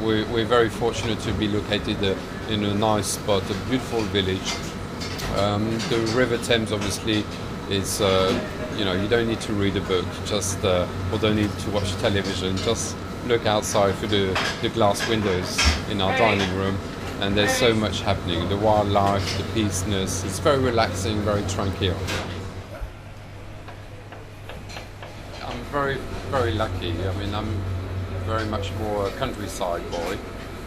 we're very fortunate to be located in a nice spot, a beautiful village. The River Thames obviously is, you don't need to read a book, just or don't need to watch television, just look outside through the glass windows in our dining room, and there's so much happening. The wildlife, the peaceness, it's very relaxing, very tranquil. I'm very, very lucky. I mean, I'm very much more a countryside boy,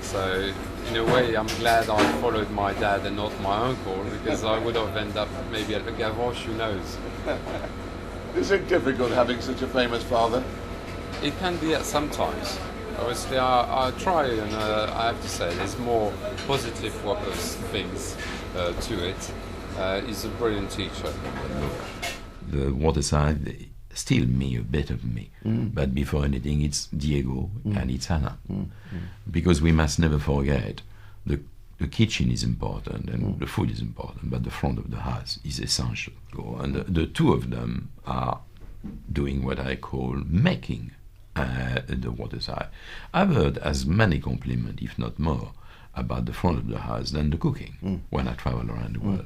so in a way I'm glad I followed my dad and not my uncle, because I would have ended up maybe at Le Gavroche, who knows. Is it difficult having such a famous father? It can be at some times. Obviously I try, and I have to say there's more positive things to it. He's a brilliant teacher. The Waterside still me, a bit of me. But before anything, it's Diego and it's Anna. Because we must never forget, the kitchen is important and the food is important, but the front of the house is essential. And the two of them are doing what I call making the Waterside. I've heard as many compliments, if not more, about the front of the house than the cooking when I travel around the world.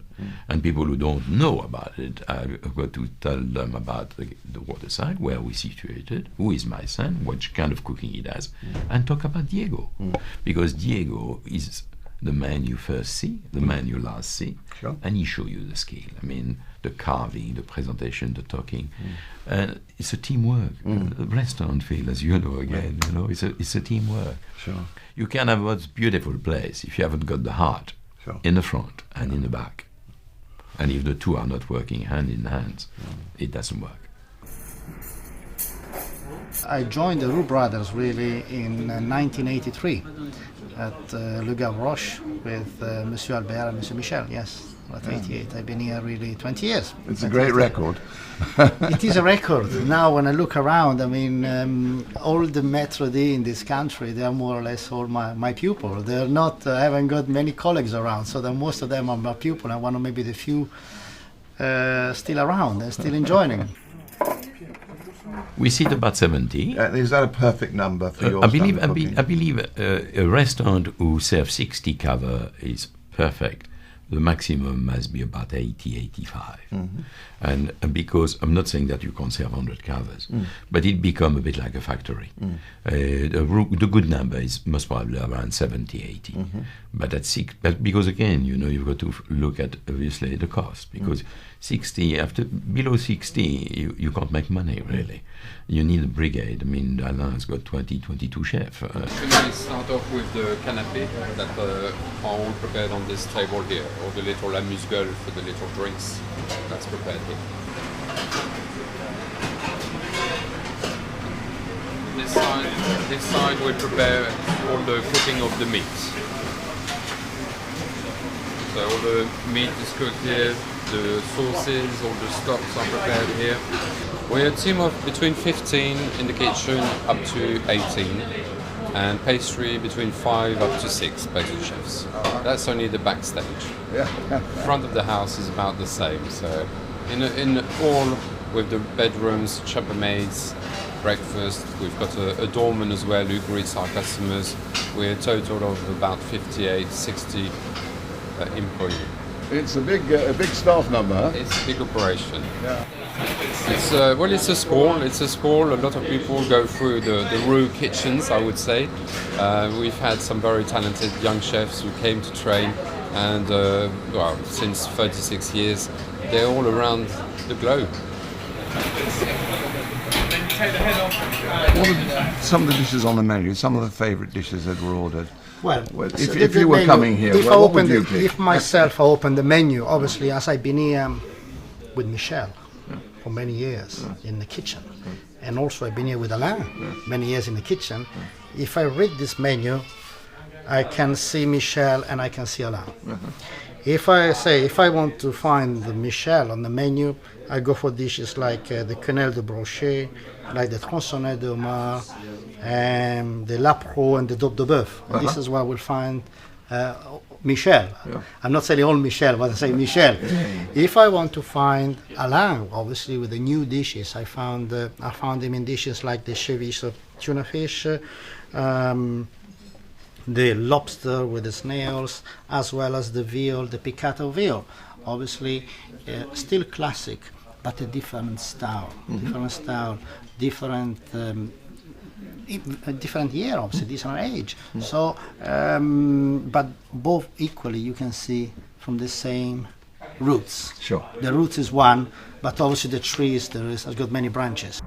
And people who don't know about it, I've got to tell them about the Waterside, where we're situated, who is my son, what kind of cooking he does, and talk about Diego. Because Diego is the man you first see, the man you last see, and he shows you the skill. I mean, the carving, the presentation, the talking. And it's a teamwork. The restaurant feel, as you know again, it's a teamwork. You can have a beautiful place if you haven't got the heart in the front and in the back. And if the two are not working hand in hand, it doesn't work. I joined the Roux Brothers really in 1983 at Le Gavroche with Monsieur Albert and Monsieur Michel, yes. At 88. I've been here really 20 years. It's a great record. It is a record. Now when I look around, I mean, all the maîtres d' in this country, they are more or less all my pupils. They're not, I haven't got many colleagues around, so most of them are my pupils, and one of maybe the few still around and still enjoying. We sit about 70. Is that a perfect number for your I believe a restaurant who serves 60 cover is perfect. The maximum must be about 80, 85. And because I'm not saying that you can't serve 100 covers, but it becomes a bit like a factory. The good number is most probably around 70, 80. But at because again, you've got to look at obviously the cost, because 60, below 60, you can't make money really. You need a brigade. I mean, Alain's got 20, 22 chefs. Can we start off with the canapé that are all prepared on this table here, or the little amuse-gueule for the little drinks that's prepared here. This side we prepare all the cooking of the meat. So all the meat is cooked here, the sauces, all the stocks are prepared here. We're a team of between 15 in the kitchen up to 18, and pastry between 5 up to 6 pastry chefs. That's only the backstage. Front of the house is about the same. So in all with the bedrooms, chambermaids, breakfast, we've got a doorman as well who greets our customers. We're a total of about 58, 60 employees. It's a big staff number, huh? It's a big operation. It's a school. It's a school. A lot of people go through the Roux kitchens, I would say. We've had some very talented young chefs who came to train, and since 36 years, they're all around the globe. What are some of the dishes on the menu? Some of the favourite dishes that were ordered. Well, if you were coming here, what would you pick? If myself I open the menu, obviously, as I've been here with Michel for many years in the kitchen, and also I've been here with Alain many years in the kitchen. If I read this menu, I can see Michel and I can see Alain. If I want to find the Michel on the menu, I go for dishes like the quenelle de brochet, like the tronçonnet de homard, and the lapro and the daube de boeuf. This is where I will find Michel. I'm not saying all Michel, but I say Michel. If I want to find Alain, obviously with the new dishes, I found him in dishes like the ceviche of tuna fish, the lobster with the snails, as well as the veal, the piccato veal. Obviously, still classic, but a different style. Different different year, obviously, different age. So, but both equally, you can see from the same roots. Sure. The roots is one, but obviously the trees has got many branches.